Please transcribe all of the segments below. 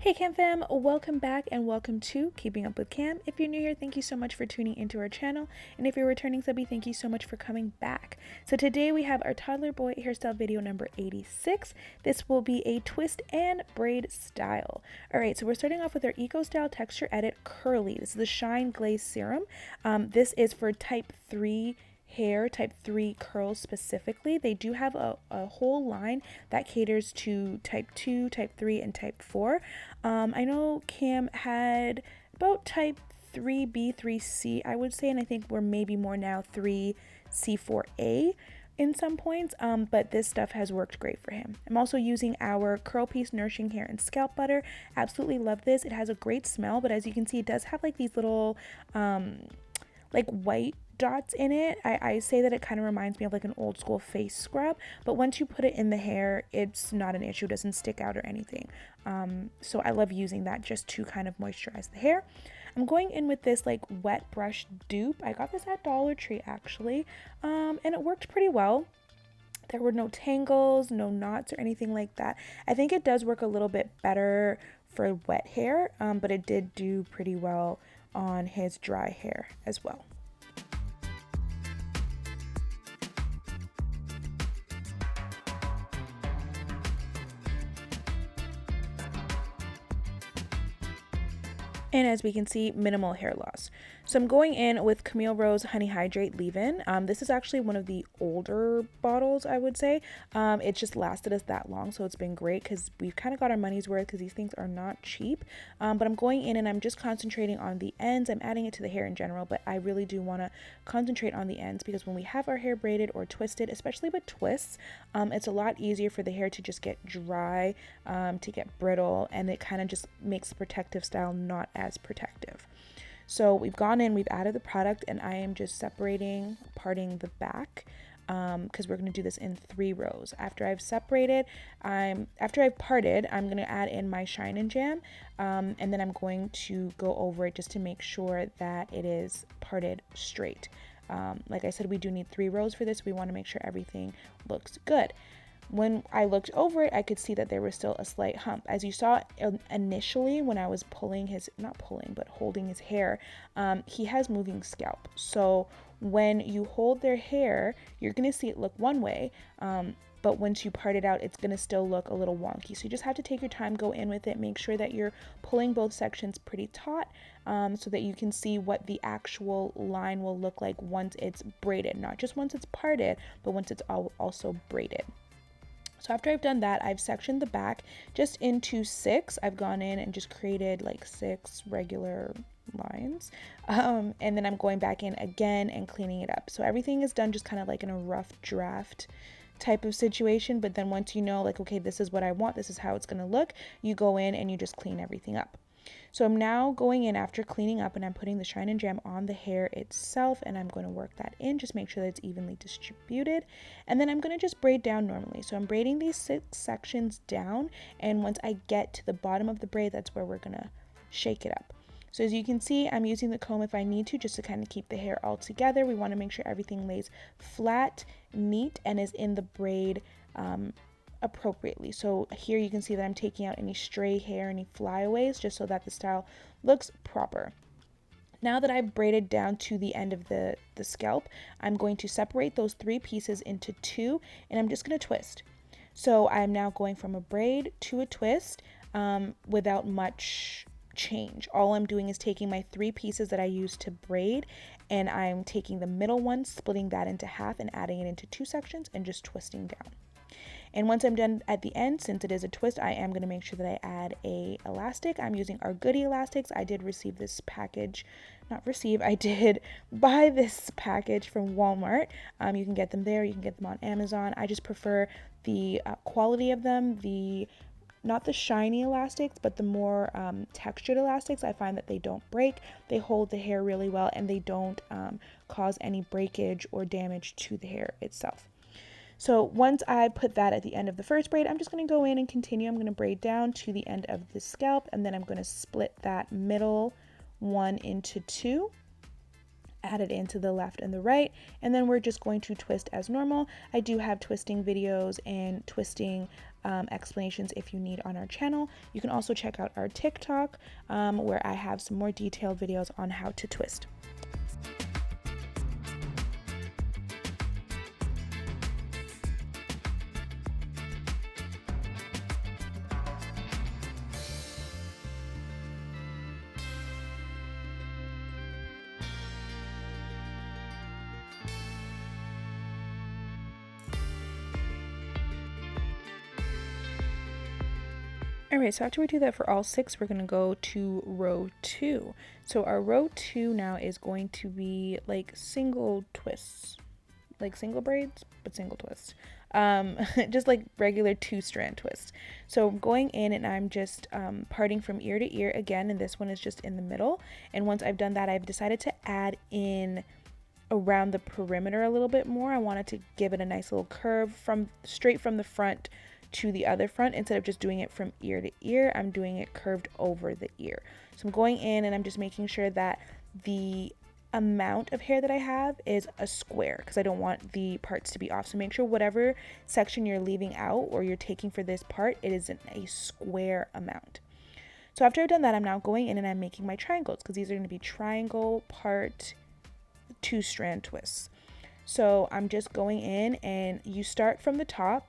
Hey Cam fam, welcome back and welcome to Keeping Up with Cam. If you're new here, thank you so much for tuning into our channel, and if you're returning subby, thank you so much for coming back. So today we have our Toddler Boy Hairstyle video number 86. This will be a twist and braid style. Alright, so we're starting off with our Eco Style Texture Edit Kurly. This is the Shine Glaze Serum. This is for type 3 hair, type 3 curls specifically. They do have a whole line that caters to type 2, type 3, and type 4. I know Cam had about type 3B, 3C, I would say, and I think we're maybe more now 3C4A in some points, but this stuff has worked great for him. I'm also using our Curl Piece Nourishing Hair and Scalp Butter. Absolutely love this. It has a great smell, but as you can see, it does have like these little like white dots in it. I say that it kind of reminds me of like an old school face scrub, but once you put it in the hair, it's not an issue. It doesn't stick out or anything. So I love using that just to kind of moisturize the hair. I'm going in with this like wet brush dupe. I got this at Dollar Tree actually, and it worked pretty well. There were no tangles, no knots or anything like that. I think it does work a little bit better for wet hair, but it did do pretty well on his dry hair as well. And as we can see, minimal hair loss. So I'm going in with Camille Rose Honey Hydrate Leave-In. This is actually one of the older bottles, I would say. It just lasted us that long, so it's been great because we've kind of got our money's worth because these things are not cheap. But I'm going in and I'm just concentrating on the ends. I'm adding it to the hair in general, but I really do want to concentrate on the ends because when we have our hair braided or twisted, especially with twists, it's a lot easier for the hair to just get dry, to get brittle, and it kind of just makes the protective style not as protective. So we've gone in, we've added the product, and I am just parting the back because we're going to do this in 3 rows. After I've parted, I'm going to add in my Shine and Jam, and then I'm going to go over it just to make sure that it is parted straight. Like I said, we do need 3 rows for this. We want to make sure everything looks good. When I looked over it, I could see that there was still a slight hump. As you saw initially when I was holding his hair, he has moving scalp. So when you hold their hair, you're going to see it look one way, but once you part it out, it's going to still look a little wonky. So you just have to take your time, go in with it, make sure that you're pulling both sections pretty taut, so that you can see what the actual line will look like once it's braided. Not just once it's parted, but once it's also braided. So after I've done that, I've sectioned the back just into 6. I've gone in and just created like 6 regular lines. And then I'm going back in again and cleaning it up. So everything is done just kind of like in a rough draft type of situation. But then once you know, like, okay, this is what I want, this is how it's going to look, you go in and you just clean everything up. So I'm now going in after cleaning up and I'm putting the Shine and Jam on the hair itself, and I'm going to work that in, just make sure that it's evenly distributed. And then I'm going to just braid down normally. So I'm braiding these 6 sections down, and once I get to the bottom of the braid, that's where we're going to shake it up. So as you can see, I'm using the comb if I need to, just to kind of keep the hair all together. We want to make sure everything lays flat, neat, and is in the braid appropriately. So here you can see that I'm taking out any stray hair, any flyaways, just so that the style looks proper. Now that I've braided down to the end of the scalp, I'm going to separate those 3 pieces into 2, and I'm just going to twist. So I'm now going from a braid to a twist without much change. All I'm doing is taking my 3 pieces that I used to braid, and I'm taking the middle one, splitting that into half and adding it into 2 sections and just twisting down. And once I'm done at the end, since it is a twist, I am going to make sure that I add a elastic. I'm using our Goody elastics. I did receive this package, I did buy this package from Walmart. You can get them there, you can get them on Amazon. I just prefer the quality of them, not the shiny elastics, but the more textured elastics. I find that they don't break, they hold the hair really well, and they don't cause any breakage or damage to the hair itself. So once I put that at the end of the first braid, I'm just going to go in and continue. I'm going to braid down to the end of the scalp, and then I'm going to split that middle one into 2. add it into the left and the right, and then we're just going to twist as normal. I do have twisting videos and twisting explanations if you need on our channel. You can also check out our TikTok where I have some more detailed videos on how to twist. Alright, so after we do that for all 6, we're going to go to row 2. So our row 2 now is going to be like single twists, like single braids, but single twists. Just like regular 2-strand twists. So I'm going in and I'm just parting from ear to ear again, and this one is just in the middle. And once I've done that, I've decided to add in around the perimeter a little bit more. I wanted to give it a nice little curve straight from the front to the other front. Instead of just doing it from ear to ear, I'm doing it curved over the ear. So I'm going in and I'm just making sure that the amount of hair that I have is a square, because I don't want the parts to be off. So make sure whatever section you're leaving out or you're taking for this part, it is in a square amount. So after I've done that, I'm now going in and I'm making my triangles, because these are going to be triangle part 2-strand twists. So I'm just going in and you start from the top.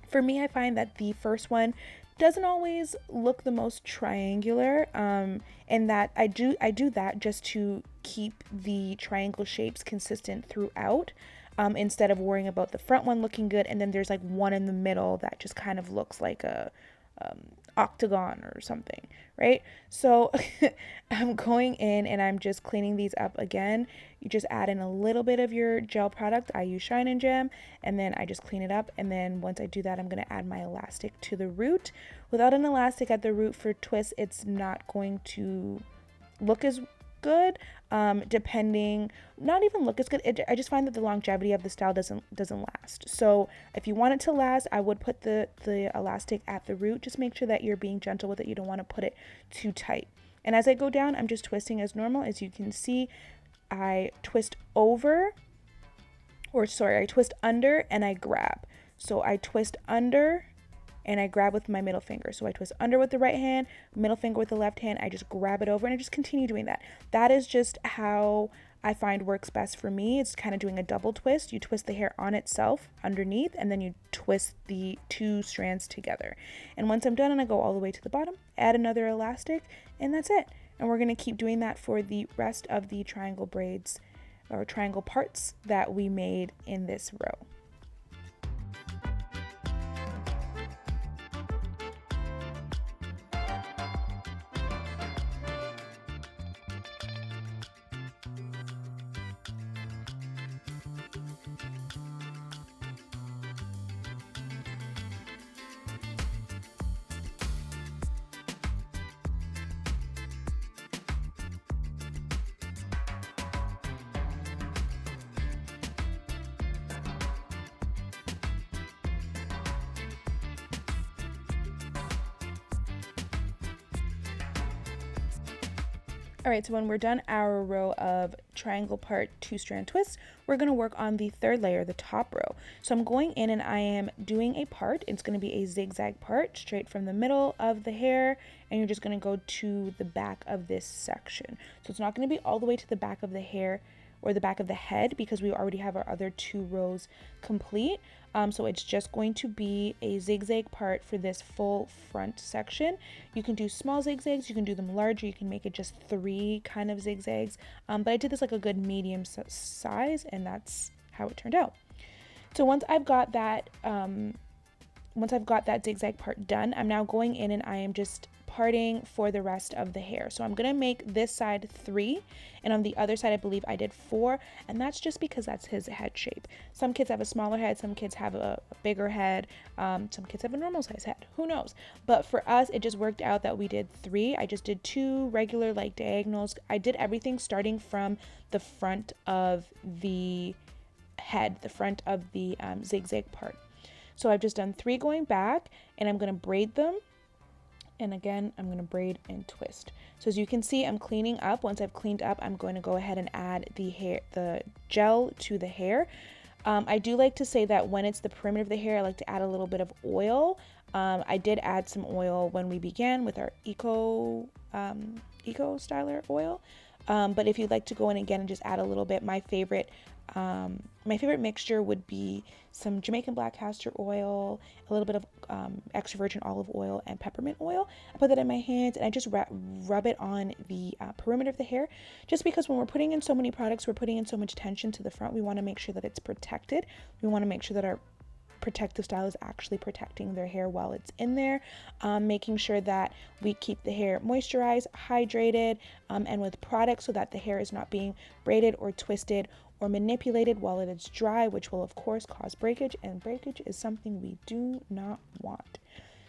For me, I find that the first one doesn't always look the most triangular, and that I do that just to keep the triangle shapes consistent throughout, instead of worrying about the front one looking good and then there's like one in the middle that just kind of looks like a octagon or something, right? So I'm going in and I'm just cleaning these up again. You just add in a little bit of your gel product. I use Shine and Jam, and then I just clean it up. And then once I do that, I'm going to add my elastic to the root. Without an elastic at the root for twists, it's not going to look as good, depending, not even look as good. I just find that the longevity of the style doesn't last. So if you want it to last, I would put the elastic at the root. Just make sure that you're being gentle with it. You don't want to put it too tight. And as I go down, I'm just twisting as normal. As you can see, I twist under and I grab. So I twist under and I grab with my middle finger. So I twist under with the right hand, middle finger with the left hand. I just grab it over and I just continue doing that. That is just how I find works best for me. It's kind of doing a double twist. You twist the hair on itself underneath, and then you twist the 2 strands together. And once I'm done and I go all the way to the bottom, add another elastic, and that's it. And we're going to keep doing that for the rest of the triangle braids or triangle parts that we made in this row. Alright, so when we're done our row of triangle part 2-strand twists, we're going to work on the third layer, the top row. So I'm going in and I am doing a part. It's going to be a zigzag part straight from the middle of the hair, and you're just going to go to the back of this section. So it's not going to be all the way to the back of the hair or the back of the head, because we already have our other 2 rows complete. So it's just going to be a zigzag part for this full front section. You can do small zigzags, you can do them larger, you can make it just 3 kind of zigzags. But I did this like a good medium size, and that's how it turned out. So once I've got that zigzag part done, I'm now going in and I am just parting for the rest of the hair. So I'm gonna make this side 3, and on the other side I believe I did 4, and that's just because that's his head shape. Some kids have a smaller head, some kids have a bigger head, some kids have a normal size head, who knows. But for us, it just worked out that we did 3. I just did 2 regular like diagonals. I did everything starting from the front of the head, the front of the zigzag part. So I've just done 3 going back, and I'm gonna braid them And again, I'm going to braid and twist. So as you can see, I'm cleaning up. Once I've cleaned up, I'm going to go ahead and add the gel to the hair. I do like to say that when it's the perimeter of the hair, I like to add a little bit of oil. I did add some oil when we began with our Eco Styler oil. But if you'd like to go in again and just add a little bit, my favorite mixture would be some Jamaican black castor oil, a little bit of extra virgin olive oil, and peppermint oil. I put that in my hands and I just rub it on the perimeter of the hair, just because when we're putting in so many products, we're putting in so much tension to the front. We want to make sure that it's protected. We want to make sure that our protective style is actually protecting their hair while it's in there, making sure that we keep the hair moisturized, hydrated, and with products so that the hair is not being braided or twisted or manipulated while it is dry, which will of course cause breakage, and breakage is something we do not want.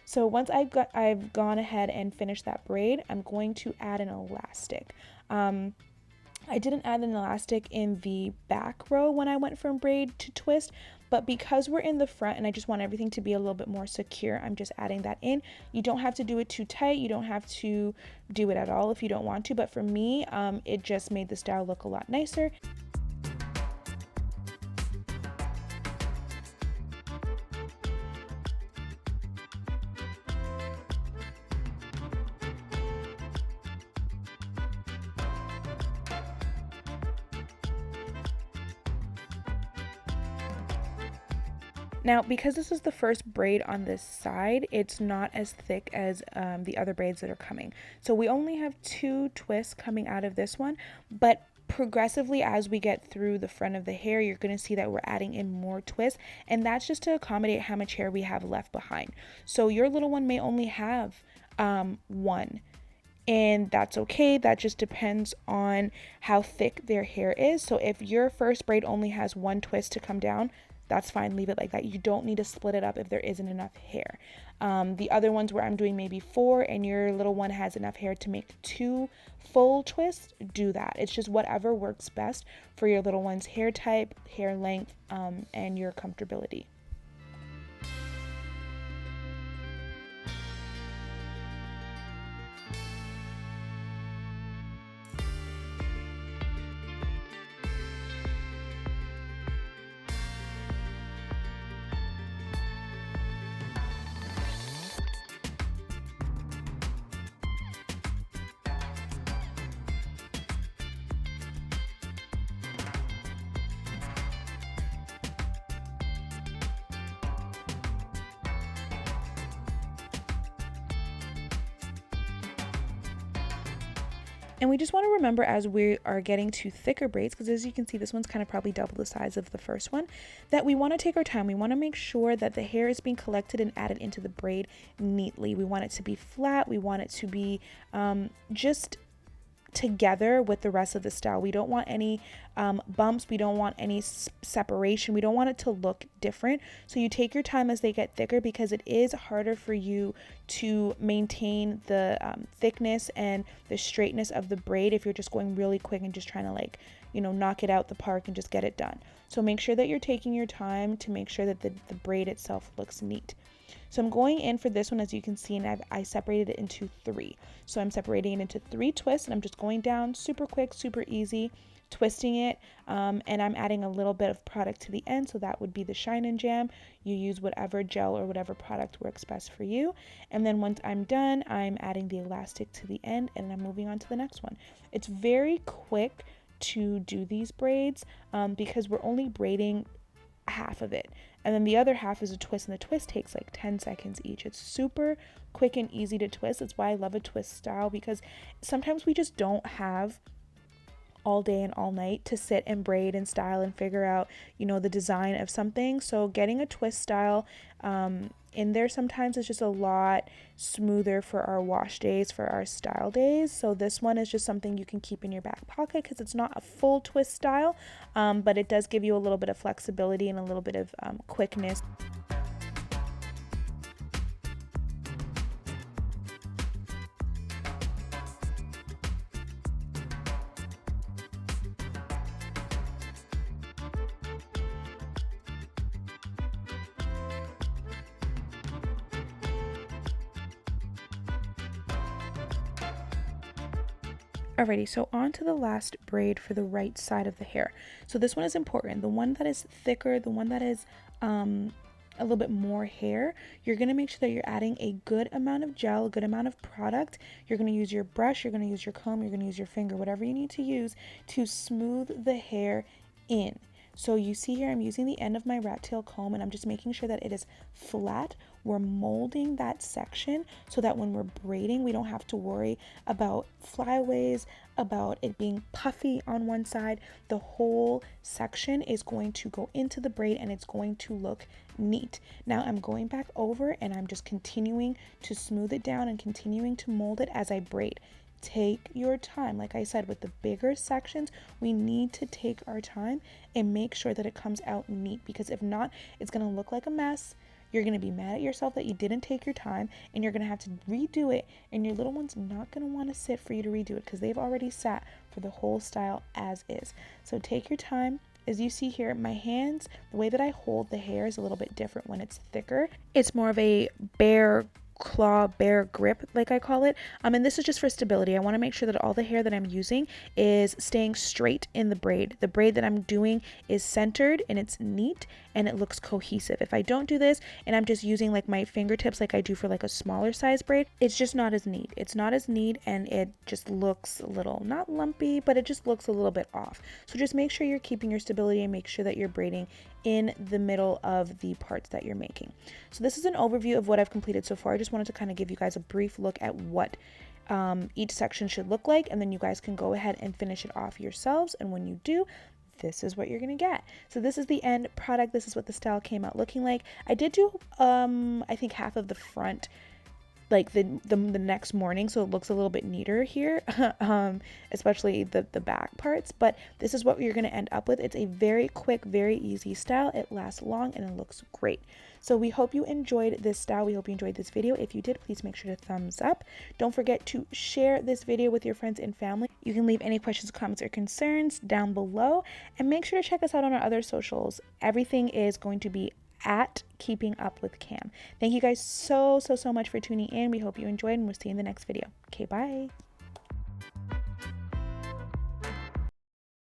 So once I've gone ahead and finished that braid, I'm going to add an elastic. I didn't add an elastic in the back row when I went from braid to twist, but because we're in the front and I just want everything to be a little bit more secure, I'm just adding that in. You don't have to do it too tight. You don't have to do it at all if you don't want to, but for me, it just made the style look a lot nicer. Now, because this is the first braid on this side, it's not as thick as the other braids that are coming. So we only have 2 twists coming out of this one, but progressively as we get through the front of the hair, you're going to see that we're adding in more twists, and that's just to accommodate how much hair we have left behind. So your little one may only have 1. And that's okay. That just depends on how thick their hair is. So if your first braid only has 1 twist to come down, that's fine. Leave it like that. You don't need to split it up if there isn't enough hair. The other ones where I'm doing maybe 4 and your little one has enough hair to make 2 full twists, do that. It's just whatever works best for your little one's hair type, hair length, and your comfortability. And we just want to remember as we are getting to thicker braids, because as you can see, this one's kind of probably double the size of the first one, that we want to take our time. We want to make sure that the hair is being collected and added into the braid neatly. We want it to be flat. We want it to be just together with the rest of the style. We don't want any bumps. We don't want any separation. We don't want it to look different. So you take your time as they get thicker, because it is harder for you to maintain the thickness and the straightness of the braid if you're just going really quick and just trying to, like, you know, knock it out the park and just get it done. So make sure that you're taking your time to make sure that the braid itself looks neat. So I'm going in for this one, as you can see, and I separated it into 3. So I'm separating it into 3 twists, and I'm just going down super quick, super easy, twisting it, and I'm adding a little bit of product to the end. So that would be the Shine and Jam. You use whatever gel or whatever product works best for you. And then once I'm done, I'm adding the elastic to the end, and I'm moving on to the next one. It's very quick to do these braids because we're only braiding half of it, and then the other half is a twist, and the twist takes like 10 seconds each. It's super quick and easy to twist. That's why I love a twist style, because sometimes we just don't have all day and all night to sit and braid and style and figure out, you know, the design of something. So getting a twist style in there sometimes is just a lot smoother for our wash days, for our style days. So this one is just something you can keep in your back pocket, because it's not a full twist style, but it does give you a little bit of flexibility and a little bit of quickness. Alrighty, so on to the last braid for the right side of the hair. So this one is important. The one that is thicker, the one that is a little bit more hair, you're going to make sure that you're adding a good amount of gel, a good amount of product. You're going to use your brush, you're going to use your comb, you're going to use your finger, whatever you need to use to smooth the hair in. So you see here, I'm using the end of my rat tail comb and I'm just making sure that it is flat. We're molding that section so that when we're braiding, we don't have to worry about flyaways, about it being puffy on one side. The whole section is going to go into the braid and it's going to look neat. Now I'm going back over and I'm just continuing to smooth it down and continuing to mold it as I braid. Take your time. Like I said, with the bigger sections, we need to take our time and make sure that it comes out neat, because if not, it's going to look like a mess. You're going to be mad at yourself that you didn't take your time, and you're going to have to redo it, and your little one's not going to want to sit for you to redo it because they've already sat for the whole style as is. So take your time. As you see here, my hands, the way that I hold the hair is a little bit different when it's thicker. It's more of a bare grip, like I call it. And this is just for stability. I want to make sure that all the hair that I'm using is staying straight in the braid. The braid that I'm doing is centered and it's neat and it looks cohesive. If I don't do this and I'm just using like my fingertips like I do for like a smaller size braid, it's just not as neat. It's not as neat and it just looks a little, not lumpy, but it just looks a little bit off. So just make sure you're keeping your stability and make sure that you're braiding in the middle of the parts that you're making. So this is an overview of what I've completed so far. I just wanted to kind of give you guys a brief look at what each section should look like, and then you guys can go ahead and finish it off yourselves. And when you do, this is what you're gonna get. So this is the end product. This is what the style came out looking like. I did do I think half of the front like the next morning, so it looks a little bit neater here, especially the back parts, but this is what you're going to end up with. It's a very quick, very easy style. It lasts long and it looks great. So we hope you enjoyed this style. We hope you enjoyed this video. If you did, please make sure to thumbs up. Don't forget to share this video with your friends and family. You can leave any questions, comments, or concerns down below, and make sure to check us out on our other socials. Everything is going to be at Keeping Up with Cam. Thank you guys so much for tuning in. We hope you enjoyed, and we'll see you in the next video. Okay, bye.